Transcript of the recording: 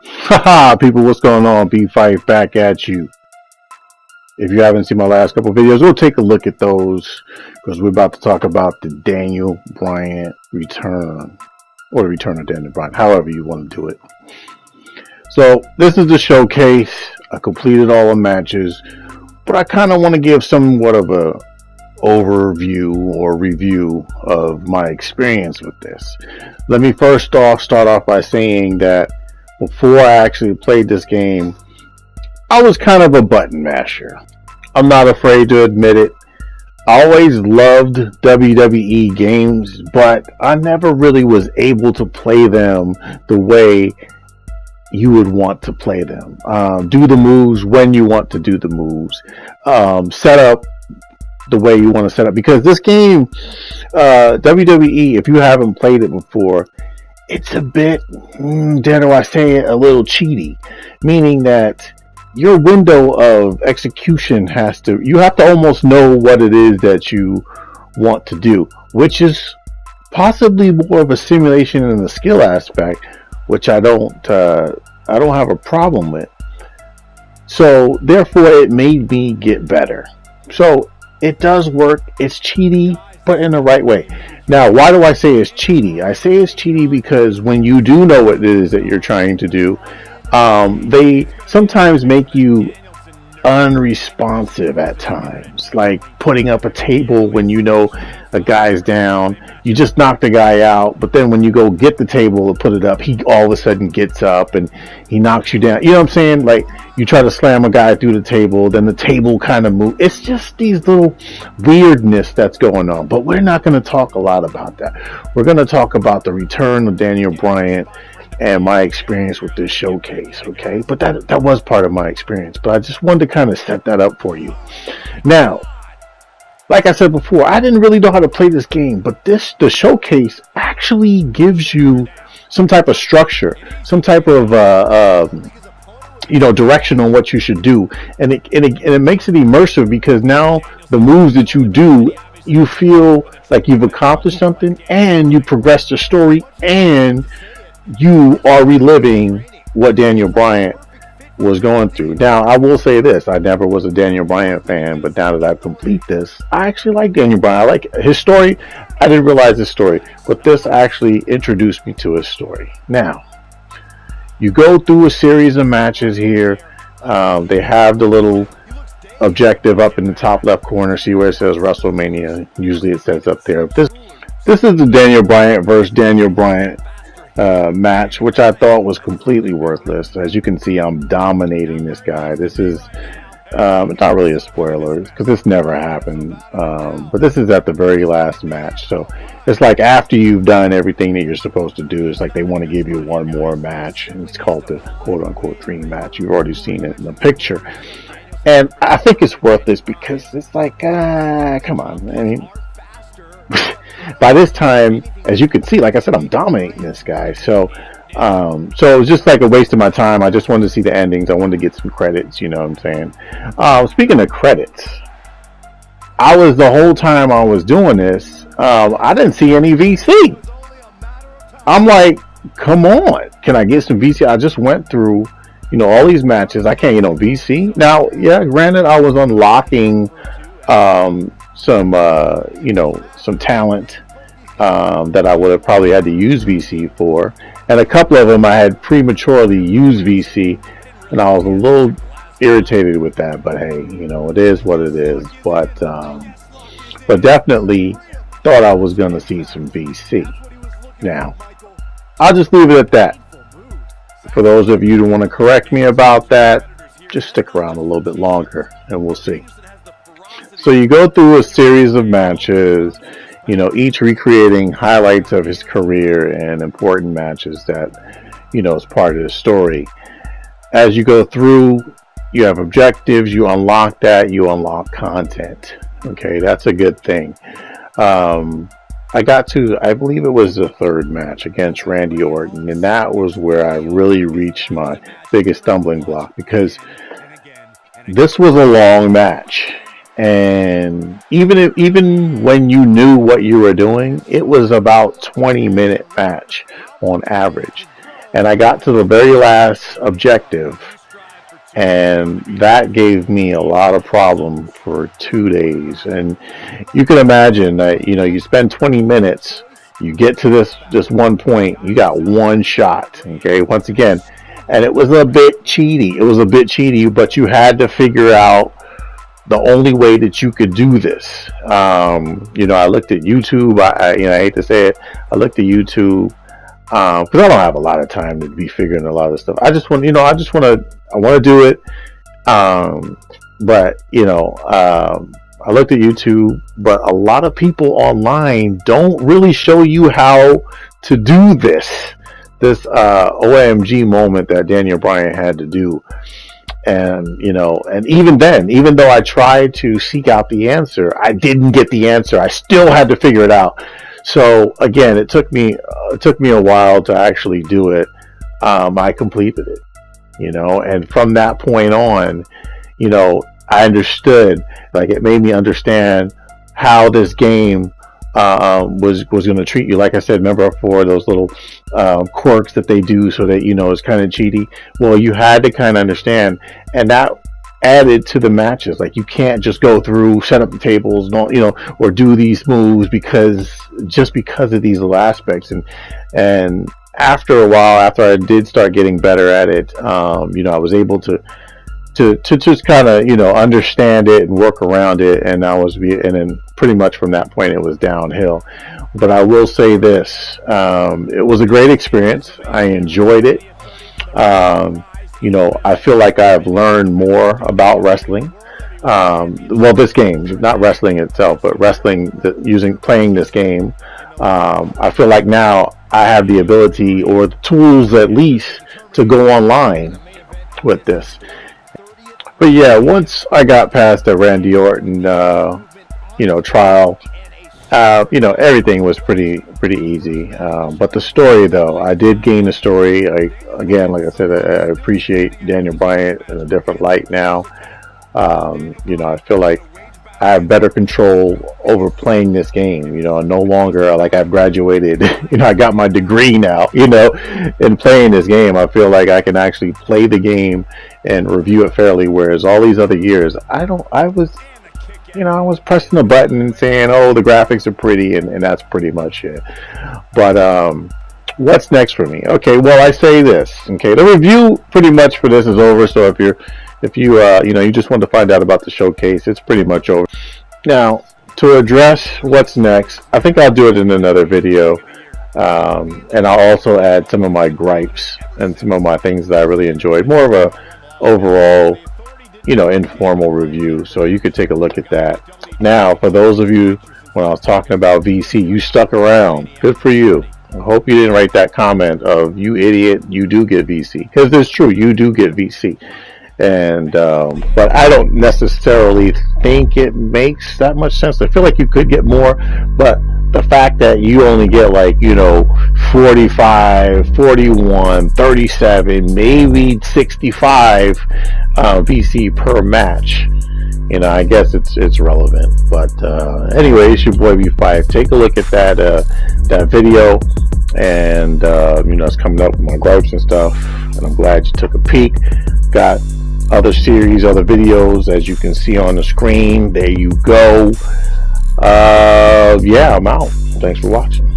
Haha, people, what's going on? BPhife back at you. If you haven't seen my last couple videos, we'll take a look at those because we're about to talk about the Daniel Bryan return, or the return of Daniel Bryan, however you want to do it. So this is the showcase. I completed all the matches, but I kind of want to give somewhat of a overview or review of my experience with this. Let me first start off by saying that before I actually played this game, I was kind of a button masher. I'm not afraid to admit it. I always loved WWE games, but I never really was able to play them the way you would want to play them. Do the moves when you want to do the moves. Set up the way you want to set up. Because this game, WWE, if you haven't played it before, it's a bit, dare I say it, a little cheaty. Meaning that your window of execution you have to almost know what it is that you want to do, which is possibly more of a simulation in the skill aspect, which I don't have a problem with. So therefore it made me get better. So it does work. It's cheaty, but in the right way. Now, why do I say it's cheaty? I say it's cheaty because when you do know what it is that you're trying to do, they sometimes make you unresponsive at times, like putting up a table when you know a guy's down. You just knock the guy out, but then when you go get the table to put it up, he all of a sudden gets up and he knocks you down. You know what I'm saying? Like, you try to slam a guy through the table, then the table kind of moves. It's just these little weirdness that's going on. But we're not going to talk a lot about that. We're going to talk about the return of Daniel Bryan and my experience with this showcase, okay? But that was part of my experience. But I just wanted to kind of set that up for you. Now, like I said before, I didn't really know how to play this game, but the showcase actually gives you some type of structure, some type of direction on what you should do, and it makes it immersive because now the moves that you do, you feel like you've accomplished something, and you progress the story, and you are reliving what Daniel Bryan was going through. Now, I will say this: I never was a Daniel Bryan fan, but now that I've completed this, I actually like Daniel Bryan. I like his story. I didn't realize his story, but this actually introduced me to his story. Now, you go through a series of matches here. They have the little objective up in the top left corner. See where it says WrestleMania? Usually it says up there. This is the Daniel Bryan versus Daniel Bryan match, which I thought was completely worthless. As you can see, I'm dominating this guy. This is it's not really a spoiler because this never happened, but this is at the very last match. So it's like after you've done everything that you're supposed to do, it's like they want to give you one more match, and it's called the quote-unquote dream match. You've already seen it in the picture, and I think it's worthless because it's like, come on. I mean, by this time, as you can see, like I said, I'm dominating this guy. So it was just like a waste of my time. I just wanted to see the endings. I wanted to get some credits, you know what I'm saying? Speaking of credits, the whole time I was doing this, I didn't see any VC. I'm like, come on, can I get some VC? I just went through, all these matches. I can't get no VC. Now, yeah, granted, I was unlocking some talent that I would have probably had to use VC for, and a couple of them I had prematurely used VC, and I was a little irritated with that. But hey, it is what it is. But definitely thought I was going to see some VC. Now, I'll just leave it at that. For those of you who want to correct me about that, just stick around a little bit longer, and we'll see. So you go through a series of matches, each recreating highlights of his career and important matches that, is part of the story. As you go through, you have objectives, you unlock that, you unlock content. Okay, that's a good thing. I got to, I believe it was the third match against Randy Orton, and that was where I really reached my biggest stumbling block, because this was a long match. And even when you knew what you were doing, it was about 20-minute match on average. and I got to the very last objective, and that gave me a lot of problem for 2 days. And you can imagine that, you know, you spend 20 minutes, you get to this one point, you got one shot, okay, once again, and it was a bit cheaty. It was a bit cheaty, but you had to figure out the only way that you could do this. You know, I looked at YouTube. I hate to say it, I looked at YouTube because I don't have a lot of time to be figuring a lot of stuff. I want to do it. But you know, I looked at YouTube, but a lot of people online don't really show you how to do this OMG moment that Daniel Bryan had to do. And you know, and even then, even though I tried to seek out the answer, I didn't get the answer. I still had to figure it out. So again, it took me a while to actually do it. I completed it, you know, and from that point on, you know, I understood. Like, it made me understand how this game was going to treat you. Like I said, remember for those little quirks that they do, so that, you know, it's kind of cheaty. Well, you had to kind of understand, and that added to the matches. Like, you can't just go through, set up the tables, you know, or do these moves because of these little aspects. And after a while, after I did start getting better at it, you know, I was able to just kind of, you know, understand it and work around it, and then pretty much from that point it was downhill. But I will say this, it was a great experience. I enjoyed it. You know, I feel like I've learned more about wrestling. Well, this game, not wrestling itself, but wrestling, playing this game. I feel like now I have the ability, or the tools at least, to go online with this. But yeah, once I got past the Randy Orton, you know, trial, you know, everything was pretty easy. But the story, though, I did gain the story. Again, like I said, I appreciate Daniel Bryan in a different light now. You know, I feel like I have better control over playing this game. You know, no longer like I've graduated. You know, I got my degree now. You know, in playing this game, I feel like I can actually play the game and review it fairly. Whereas all these other years, I was pressing a button and saying, "Oh, the graphics are pretty," and that's pretty much it. But what's next for me? Okay, well, I say this. Okay, the review pretty much for this is over. So if you you know, you just want to find out about the showcase, it's pretty much over. Now, to address what's next, I think I'll do it in another video, and I'll also add some of my gripes and some of my things that I really enjoyed. More of a overall, you know, informal review, so you could take a look at that. Now, for those of you, when I was talking about VC, you stuck around. Good for you. I hope you didn't write that comment of, "You idiot, you do get VC," because it's true, you do get VC. And but I don't necessarily think it makes that much sense. I feel like you could get more, but the fact that you only get, like, you know, 45, 41, 37, maybe 65 VC per match, you know, I guess it's relevant. But anyway, it's your boy BPhife. Take a look at that video, and you know, it's coming up with my gripes and stuff, and I'm glad you took a peek. Got other series, other videos, as you can see on the screen. There you go. Yeah, I'm out. Thanks for watching.